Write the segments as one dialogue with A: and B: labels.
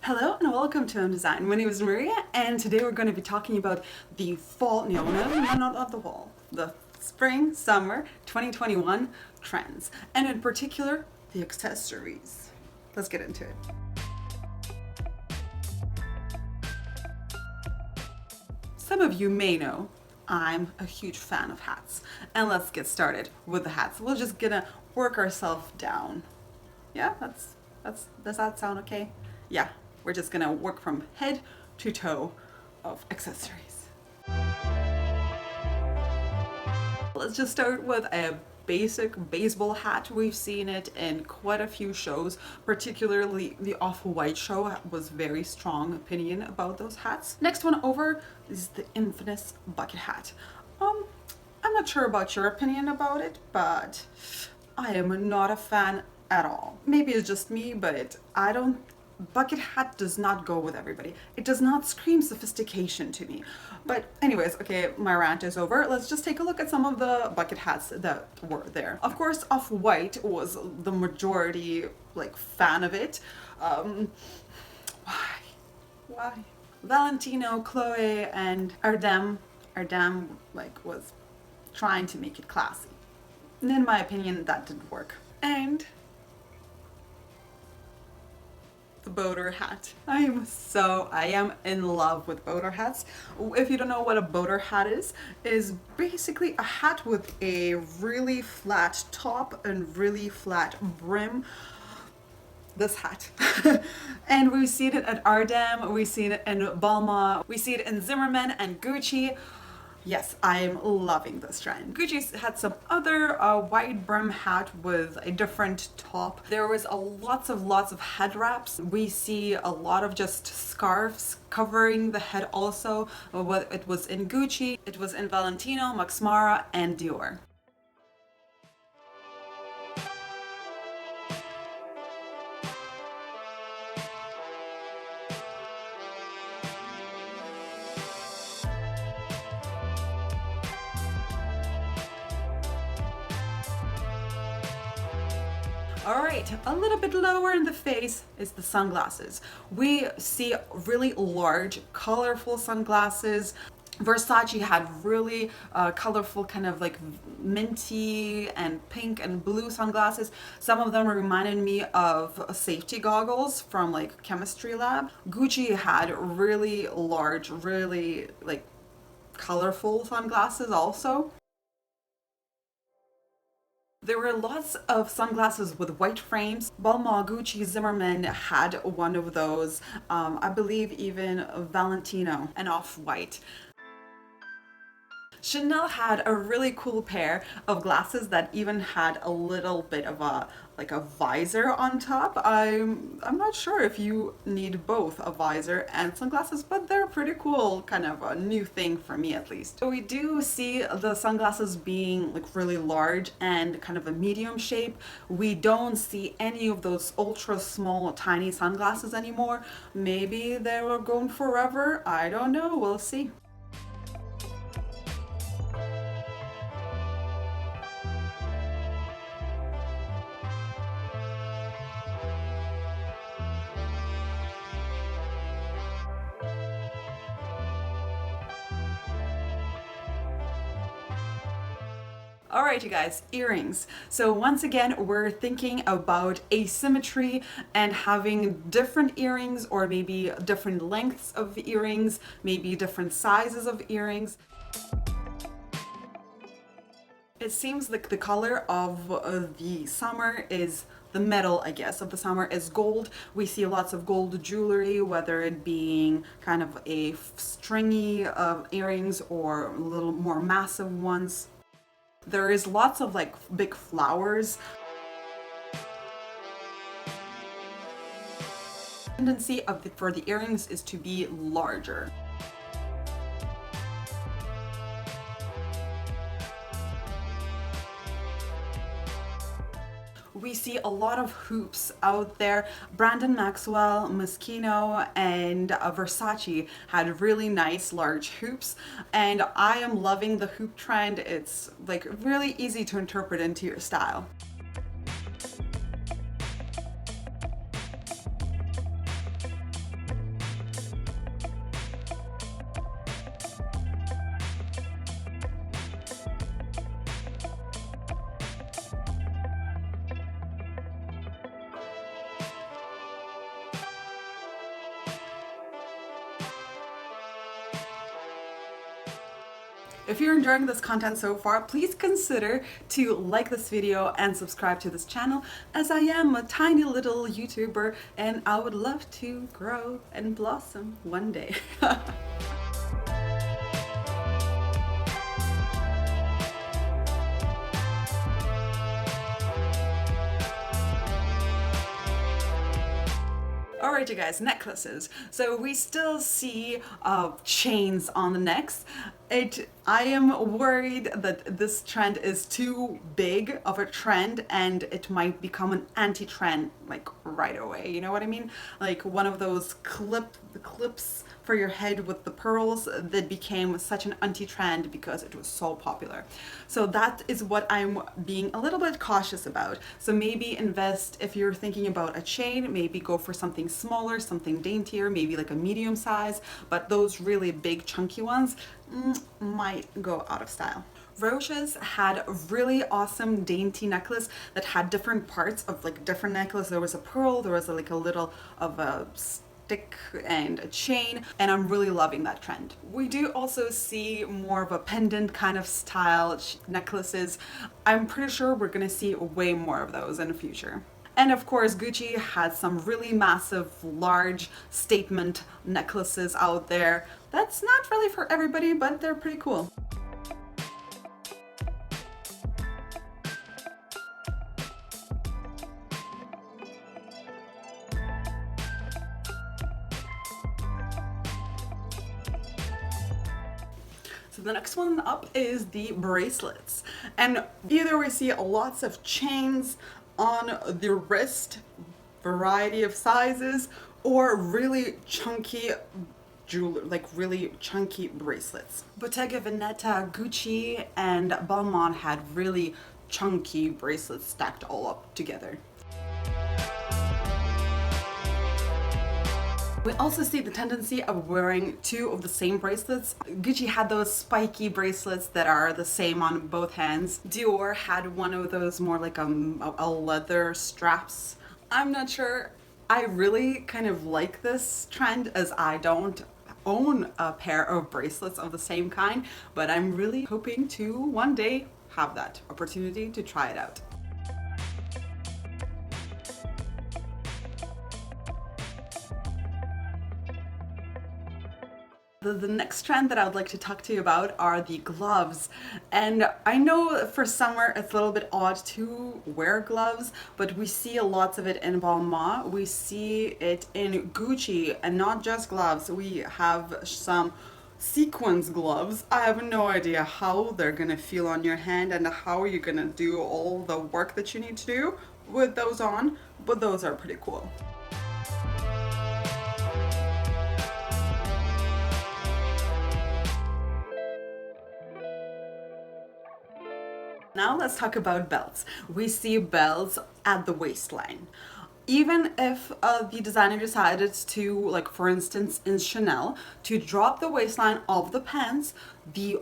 A: Hello and welcome to Design. My name is Maria and today we're going to be talking about the fall, no, not the fall, the spring, summer 2021 trends, and in particular, the accessories. Let's get into it. Some of you may know I'm a huge fan of hats, and let's get started with the hats. We're just gonna work ourselves down. Yeah, does that sound okay? Yeah, we're just gonna work from head to toe of accessories. Let's just start with a basic baseball hat. We've seen it in quite a few shows, particularly the Off-White show was very strong opinion about those hats. Next one over is the infamous bucket hat. I'm not sure about your opinion about it, but I am not a fan at all. Maybe it's just me, but bucket hat does not go with everybody. It does not scream sophistication to me. But anyways, okay, my rant is over. Let's just take a look at some of the bucket hats that were there. Of course, Off-White was the majority fan of it. Why? Valentino, Chloe, and Ardem was trying to make it classy. And in my opinion, that didn't work. And the boater hat. I am in love with boater hats. If you don't know what a boater hat is basically a hat with a really flat top and really flat brim. This hat. And we've seen it at Ardem, we've seen it in Balmain, we see it in Zimmermann and Gucci. Yes, I'm loving this trend. Gucci's had some other wide brim hat with a different top. There was lots of head wraps. We see a lot of just scarves covering the head also. It was in Gucci, it was in Valentino, Max Mara, and Dior. All right, a little bit lower in the face is the sunglasses. We see really large, colorful sunglasses. Versace had really colorful kind of minty and pink and blue sunglasses. Some of them reminded me of safety goggles from chemistry lab. Gucci had really large, really colorful sunglasses also. There were lots of sunglasses with white frames. Balmain, Gucci, Zimmermann had one of those. I believe even Valentino and Off-White. Chanel had a really cool pair of glasses that even had a little bit of a visor on top. I'm not sure if you need both a visor and sunglasses, but they're pretty cool, kind of a new thing for me at least. So we do see the sunglasses being really large and kind of a medium shape. We don't see any of those ultra small tiny sunglasses anymore. Maybe they were going forever. I don't know, we'll see. All right, you guys, earrings. So once again, we're thinking about asymmetry and having different earrings, or maybe different lengths of earrings, maybe different sizes of earrings. It seems like the color of the summer is the metal, I guess, of the summer is gold. We see lots of gold jewelry, whether it being kind of a stringy earrings or a little more massive ones. There is lots of big flowers. Tendency for the earrings is to be larger. We see a lot of hoops out there. Brandon Maxwell, Moschino, and Versace had really nice large hoops, and I am loving the hoop trend. It's really easy to interpret into your style. If you're enjoying this content so far, please consider to like this video and subscribe to this channel, as I am a tiny little YouTuber and I would love to grow and blossom one day. Alright you guys, necklaces. So we still see chains on the necks. I am worried that this trend is too big of a trend and it might become an anti-trend like right away. You know what I mean? Like one of those clips for your head with the pearls that became such an anti-trend because it was so popular. So that is what I'm being a little bit cautious about. So maybe invest, if you're thinking about a chain, maybe go for something smaller, something daintier, maybe like a medium size, but those really big chunky ones might go out of style. Roche's had a really awesome dainty necklace that had different parts of like different necklace. There was a pearl, there was like a little of a stick and a chain, and I'm really loving that trend. We do also see more of a pendant kind of style necklaces. I'm pretty sure we're gonna see way more of those in the future. And of course, Gucci has some really massive, large statement necklaces out there. That's not really for everybody, but they're pretty cool. So the next one up is the bracelets. And either we see lots of chains on the wrist, variety of sizes, or really chunky jewelry, like really chunky bracelets. Bottega Veneta, Gucci, and Balmain had really chunky bracelets stacked all up together. We also see the tendency of wearing two of the same bracelets. Gucci had those spiky bracelets that are the same on both hands. Dior had one of those more like a leather straps. I'm not sure. I really kind of like this trend as I don't own a pair of bracelets of the same kind, but I'm really hoping to one day have that opportunity to try it out. The next trend that I would like to talk to you about are the gloves. And I know for summer it's a little bit odd to wear gloves, but we see lots of it in Balmain. We see it in Gucci, and not just gloves. We have some sequins gloves. I have no idea how they're gonna feel on your hand and how you're gonna do all the work that you need to do with those on, but those are pretty cool. Now let's talk about belts. We see belts at the waistline. Even if the designer decided to, like for instance in Chanel, to drop the waistline of the pants,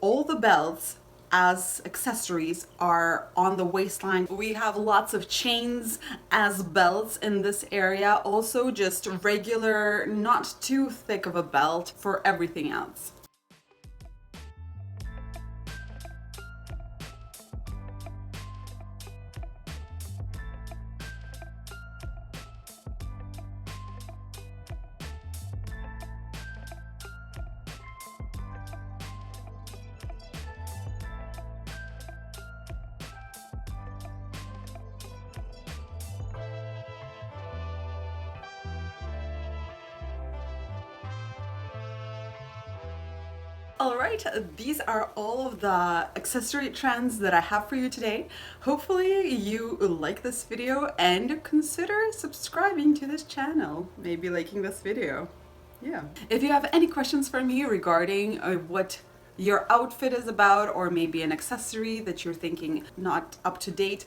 A: all the belts as accessories are on the waistline. We have lots of chains as belts in this area. Also just regular, not too thick of a belt for everything else. Alright, these are all of the accessory trends that I have for you today. Hopefully you like this video and consider subscribing to this channel, maybe liking this video. Yeah. If you have any questions for me regarding what your outfit is about, or maybe an accessory that you're thinking not up to date,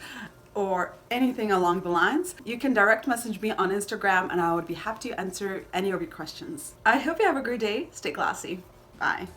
A: or anything along the lines, you can direct message me on Instagram and I would be happy to answer any of your questions. I hope you have a great day. Stay classy. Bye.